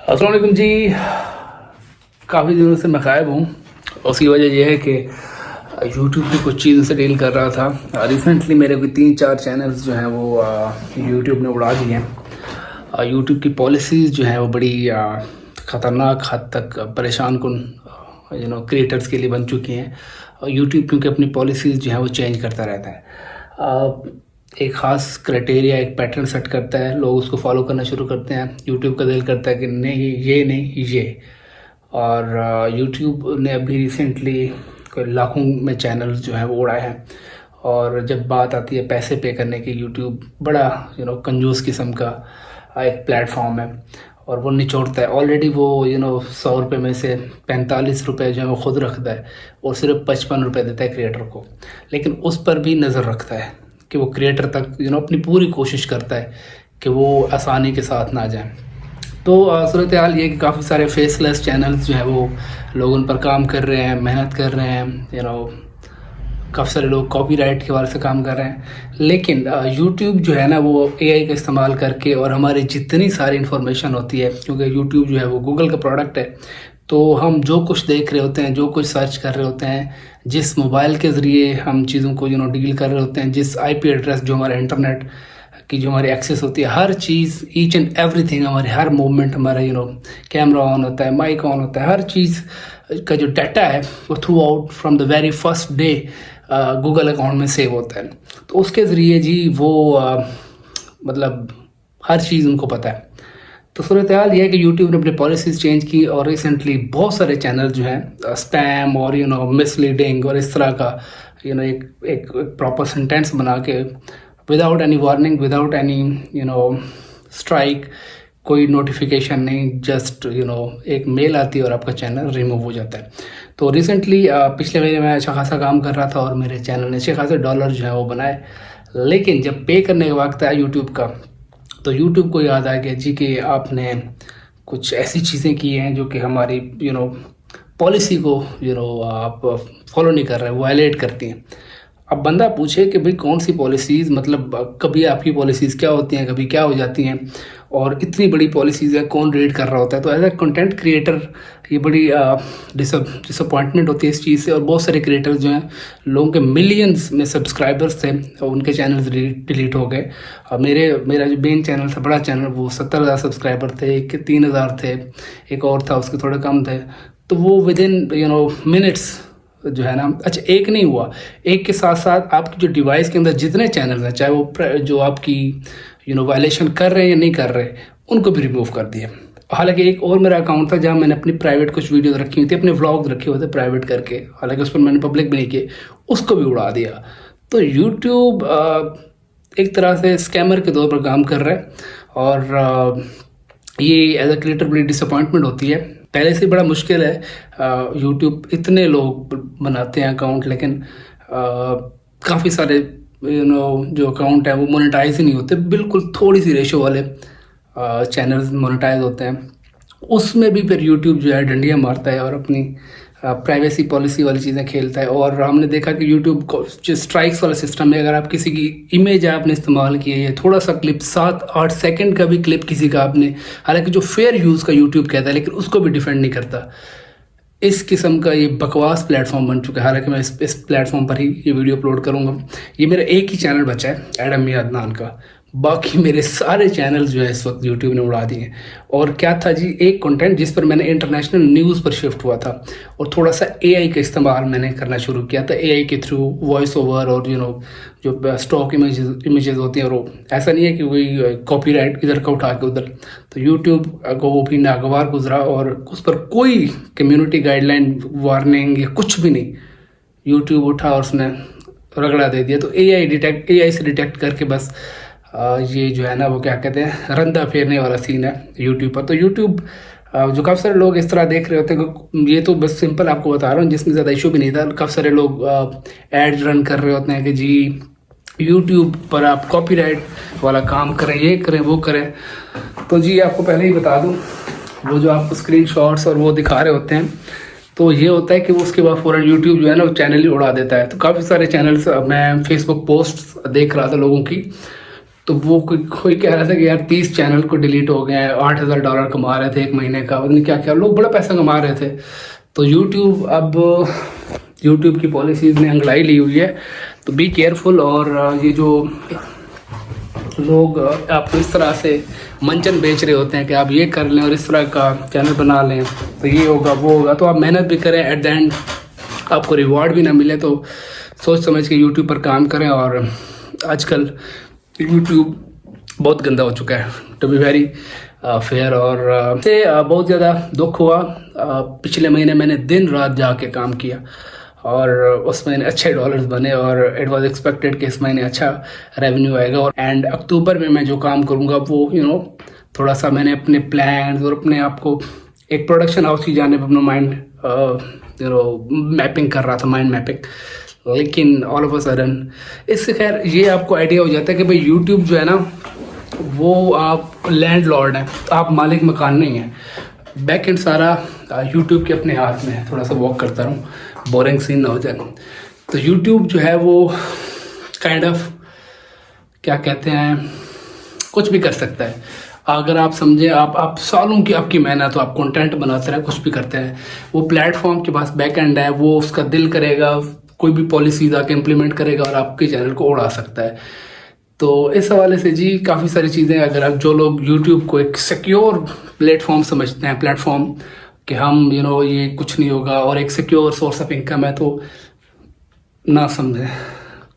अस्सलाम वालेकुम जी। काफ़ी दिनों से मैं गायब हूँ। उसकी वजह यह है कि यूट्यूब की कुछ चीज़ों से डील कर रहा था। रिसेंटली मेरे कोई 3-4 चैनल्स जो हैं वो यूट्यूब ने उड़ा दिए हैं। यूट्यूब की पॉलिसीज़ जो हैं वो बड़ी ख़तरनाक हद तक परेशान कुन क्रिएटर्स के लिए बन चुकी हैं। यूट्यूब क्योंकि अपनी पॉलिसीज़ जो हैं वो चेंज करता रहता है। एक ख़ास क्राइटेरिया, एक पैटर्न सेट करता है, लोग उसको फॉलो करना शुरू करते हैं। यूट्यूब का दिल करता है कि नहीं ये नहीं ये। और यूट्यूब ने अभी रिसेंटली कोई लाखों में चैनल्स जो हैं वो उड़ाए हैं। और जब बात आती है पैसे पे करने की, यूट्यूब बड़ा कंजूस किस्म का एक प्लेटफॉर्म है और वो निचोड़ता है। ऑलरेडी वो 100 रुपये में से 45 रुपये जो है वो ख़ुद रखता है और सिर्फ 55 रुपये देता है क्रिएटर को। लेकिन उस पर भी नज़र रखता है कि वो क्रिएटर तक अपनी पूरी कोशिश करता है कि वो आसानी के साथ ना जाए। तो सूरत हाल ये कि काफ़ी सारे फेसलेस चैनल्स जो हैं वो लोग उन पर काम कर रहे हैं, मेहनत कर रहे हैं। काफ़ी सारे लोग कॉपीराइट के वाले से काम कर रहे हैं। लेकिन यूट्यूब जो है ना वो एआई का इस्तेमाल करके, और हमारी जितनी सारी इन्फॉर्मेशन होती है, क्योंकि यूट्यूब जो है वो गूगल का प्रोडक्ट है, तो हम जो कुछ देख रहे होते हैं, जो कुछ सर्च कर रहे होते हैं, जिस मोबाइल के ज़रिए हम चीज़ों को डील कर रहे होते हैं, जिस आईपी एड्रेस जो हमारे इंटरनेट की जो हमारी एक्सेस होती है, हर चीज़, ईच एंड एवरीथिंग, हमारे हर मूवमेंट, हमारा कैमरा ऑन होता है, माइक ऑन होता है, हर चीज़ का जो डाटा है वो through out from the very first day Google account में सेव होता है। तो उसके ज़रिए जी वो मतलब हर चीज़ उनको पता है। तो सूरत हाल ये है कि यूट्यूब ने अपनी पॉलिसीज़ चेंज की और रिसेंटली बहुत सारे चैनल जो हैं स्पैम और मिसलीडिंग और इस तरह का एक प्रॉपर सेंटेंस बना के, without any warning, without any strike, कोई नोटिफिकेशन नहीं, जस्ट एक मेल आती है और आपका चैनल रिमूव हो जाता है। तो रिसेंटली पिछले महीने मैं अच्छा खासा काम कर रहा था और मेरे चैनल ने अच्छे खासे डॉलर जो है वो बनाए। लेकिन जब पे करने का वक्त आया यूट्यूब का, तो यूट्यूब को याद आ गया जी कि आपने कुछ ऐसी चीज़ें की हैं जो कि हमारी पॉलिसी को आप फॉलो नहीं कर रहे, वायलेट करती हैं। अब बंदा पूछे कि भाई कौन सी पॉलिसीज़, मतलब कभी आपकी पॉलिसीज़ क्या होती हैं, कभी क्या हो जाती हैं, और इतनी बड़ी पॉलिसीज़ है, कौन रीड कर रहा होता है। तो एज ए कंटेंट क्रिएटर ये बड़ी डिसअपॉइंटमेंट होती है इस चीज़ से। और बहुत सारे क्रिएटर्स जो हैं, लोगों के मिलियंस में सब्सक्राइबर्स थे, उनके चैनल्स डिलीट हो गए। मेरा जो मेन चैनल था, बड़ा चैनल, वो 70,000 सब्सक्राइबर थे, एक के 3,000 थे, एक और था उसके थोड़े कम थे। तो वो विद इन मिनट्स जो है ना, अच्छा एक नहीं हुआ, एक के साथ साथ आपकी जो डिवाइस के अंदर जितने चैनल हैं, चाहे वो जो आपकी वायलेशन कर रहे हैं या नहीं कर रहे, उनको भी रिमूव कर दिया। हालांकि एक और मेरा अकाउंट था जहां मैंने अपनी प्राइवेट कुछ वीडियोस रखी हुई थी, अपने व्लॉग रखे हुए थे प्राइवेट करके, हालांकि उस पर मैंने पब्लिक भी नहीं किए, उसको भी उड़ा दिया। तो यूट्यूब एक तरह से स्कैमर के तौर पर काम कर रहा है। और ये एज अ क्रिएटर बड़ी डिसअपॉइंटमेंट होती है। पहले से बड़ा मुश्किल है, यूट्यूब इतने लोग बनाते हैं अकाउंट, लेकिन काफ़ी सारे जो अकाउंट है वो मोनेटाइज ही नहीं होते। बिल्कुल थोड़ी सी रेशो वाले चैनल्स मोनेटाइज होते हैं, उसमें भी फिर यूट्यूब जो है डंडियाँ मारता है और अपनी प्राइवेसी पॉलिसी वाली चीज़ें खेलता है। और हमने देखा कि यूट्यूब को जो स्ट्राइक्स वाला सिस्टम है, अगर आप किसी की इमेज आपने इस्तेमाल की है, थोड़ा सा क्लिप, 7-8 सेकंड का भी क्लिप किसी का आपने, हालांकि जो फेयर यूज़ का यूट्यूब कहता है, लेकिन उसको भी डिफेंड नहीं करता। इस किस्म का ये बकवास प्लेटफॉर्म बन चुका है। हालांकि मैं इस प्लेटफॉर्म पर ही ये वीडियो अपलोड करूँगा। ये मेरा एक ही चैनल बचा है, एडम मियां अदनान का। बाकी मेरे सारे चैनल जो है इस वक्त यूट्यूब ने उड़ा दिए। और क्या था जी, एक कंटेंट जिस पर मैंने इंटरनेशनल न्यूज़ पर शिफ्ट हुआ था और थोड़ा सा एआई का इस्तेमाल मैंने करना शुरू किया था, एआई के थ्रू वॉइस ओवर और जो स्टॉक इमेजेस होती हैं, और ऐसा नहीं है कि कोई कॉपीराइट इधर का उठा के उधर। तो यूट्यूब को वो भी नागवार गुजरा और उस पर कोई कम्युनिटी गाइडलाइन, वार्निंग या कुछ भी नहीं। यूट्यूब उठा और उसने रगड़ा दे दिया। तो एआई से डिटेक्ट करके बस ये जो है ना वो क्या कहते हैं, रंदा फेरने वाला सीन है यूट्यूब पर। तो यूट्यूब जो काफ़ी सारे लोग इस तरह देख रहे होते हैं, ये तो बस सिंपल आपको बता रहा हूँ, जिसमें ज़्यादा इशू भी नहीं था। काफ़ी सारे लोग एड्स रन कर रहे होते हैं कि जी यूट्यूब पर आप कॉपीराइट वाला काम करें, ये करें, वो करें। तो जी आपको पहले ही बता दूँ, वो जो आपको स्क्रीनशॉट्स और वो दिखा रहे होते हैं, तो ये होता है कि वो उसके बाद फ़ौरन यूट्यूब जो है ना वो चैनल ही उड़ा देता है। तो काफ़ी सारे चैनल्स, मैं फेसबुक पोस्ट देख रहा था लोगों की, तो वो कोई कह रहा था कि यार 30 चैनल को डिलीट हो गए हैं, $8,000 कमा रहे थे एक महीने का, पता नहीं क्या क्या, लोग बड़ा पैसा कमा रहे थे। तो यूट्यूब की पॉलिसीज़ ने अंगड़ाई ली हुई है, तो बी केयरफुल। और ये जो लोग आपको इस तरह से मंचन बेच रहे होते हैं कि आप ये कर लें और इस तरह का चैनल बना लें तो ये होगा वो होगा, तो आप मेहनत भी करें, एट द एंड आपको रिवॉर्ड भी ना मिले, तो सोच समझ के यूट्यूब पर काम करें। और आजकल यूट्यूब बहुत गंदा हो चुका है, टू बी वेरी फेयर। और से बहुत ज़्यादा दुख हुआ। पिछले महीने मैंने दिन रात जाके काम किया और उस महीने अच्छे डॉलर्स बने और इट वाज एक्सपेक्टेड कि इस महीने अच्छा रेवेन्यू आएगा। और एंड अक्टूबर में मैं जो काम करूँगा वो थोड़ा सा मैंने अपने प्लान्स और अपने आप को एक प्रोडक्शन हाउस की जाने पर अपना माइंड मैपिंग कर रहा था, माइंड मैपिंग। लेकिन ऑल ऑफ अ सडन इससे खैर ये आपको आइडिया हो जाता है कि भाई यूट्यूब जो है ना वो आप लैंडलॉर्ड हैं, आप मालिक मकान नहीं हैं। बैक एंड सारा यूट्यूब के अपने हाथ में है। थोड़ा सा वॉक करता रहूँ, बोरिंग सीन ना हो जाए। तो यूट्यूब जो है वो काइंड ऑफ क्या कहते हैं, कुछ भी कर सकता है अगर आप समझे। आप सालों की आपकी मेहनत हो, आप कंटेंट बनाते रहे, कुछ भी करते हैं, वो प्लेटफॉर्म के पास बैक एंड है, वो उसका दिल करेगा कोई भी पॉलिसीज आके इम्प्लीमेंट करेगा और आपके चैनल को उड़ा सकता है। तो इस हवाले से जी काफ़ी सारी चीज़ें, अगर आप जो लोग यूट्यूब को एक सिक्योर प्लेटफॉर्म समझते हैं, प्लेटफॉर्म कि हम ये कुछ नहीं होगा और एक सिक्योर सोर्स ऑफ इनकम है, तो ना समझें।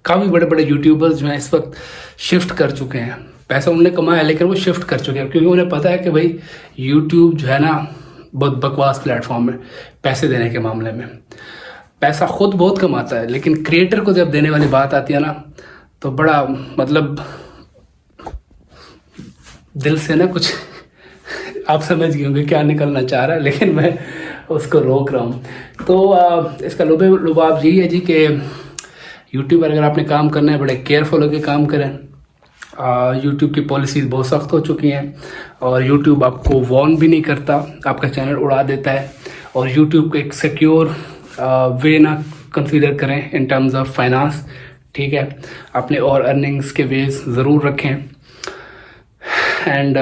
काफ़ी बड़े बड़े यूट्यूबर्स जो हैं इस वक्त शिफ्ट कर चुके हैं, पैसा उन्होंने कमाया लेकिन वो शिफ्ट कर चुके हैं, क्योंकि उन्हें पता है कि भाई यूट्यूब जो है ना बहुत बकवास प्लेटफॉर्म है पैसे देने के मामले में। पैसा खुद बहुत कमाता है लेकिन क्रिएटर को जब देने वाली बात आती है ना तो बड़ा मतलब दिल से ना कुछ आप समझ गए होंगे क्या निकलना चाह रहा है, लेकिन मैं उसको रोक रहा हूँ। तो इसका लुभाव यही है जी कि यूट्यूब पर अगर आपने काम करना है बड़े केयरफुल होकर काम करें। यूट्यूब की पॉलिसीज़ बहुत सख्त हो चुकी हैं और यूट्यूब आपको वार्न भी नहीं करता, आपका चैनल उड़ा देता है। और यूट्यूब को एक सिक्योर वे ना कंसीडर करें इन टर्म्स ऑफ फाइनेंस, ठीक है। अपने और अर्निंग्स के वेज ज़रूर रखें। एंड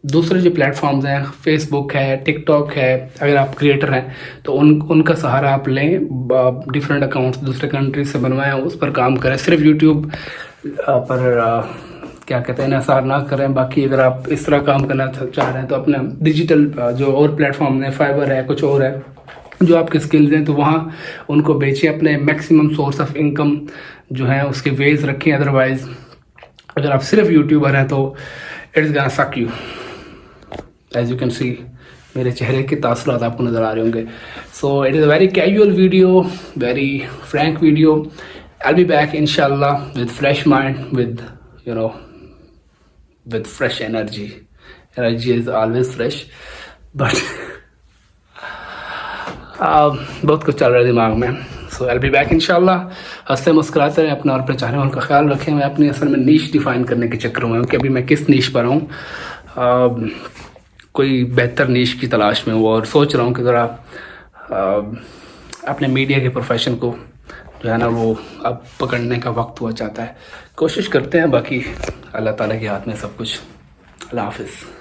दूसरे जो प्लेटफॉर्म्स हैं, फेसबुक है, टिकटॉक है, अगर आप क्रिएटर हैं तो उनका सहारा आप लें। डिफरेंट अकाउंट्स दूसरे कंट्री से बनवाएं, उस पर काम करें। सिर्फ यूट्यूब पर क्या कहते हैं इंसार ना करें। बाकी अगर आप इस तरह काम करना चाह रहे हैं तो अपना डिजिटल जो और प्लेटफॉर्म है, फाइबर है, कुछ और है, जो आपके स्किल्स हैं तो वहाँ उनको बेचें। अपने मैक्सिमम सोर्स ऑफ इनकम जो है उसके वेज रखें। अदरवाइज अगर आप सिर्फ यूट्यूबर हैं तो it's gonna suck you. As you can see मेरे चेहरे के तासुरात आपको नज़र आ रहे होंगे। So it is a very casual video, very frank video. I will be back इंशाल्लाह with fresh mind, with fresh energy is always fresh, but बहुत कुछ चल रहा है दिमाग में। सो आई विल बी बैक इंशाल्लाह। हंसते मुस्कुराते रहें, अपना और अपने चाहने वालों का ख्याल रखें। मैं अपनी असल में नीश डिफाइन करने के चक्कर में हूँ कि अभी मैं किस नीश पर हूँ। कोई बेहतर नीश की तलाश में हूँ और सोच रहा हूँ कि ज़रा अपने मीडिया के प्रोफेशन को जो है ना वो अब पकड़ने का वक्त हुआ चाहता है। कोशिश करते हैं, बाकी अल्लाह ताला के हाथ में सब कुछ। अल्लाह हाफिज़।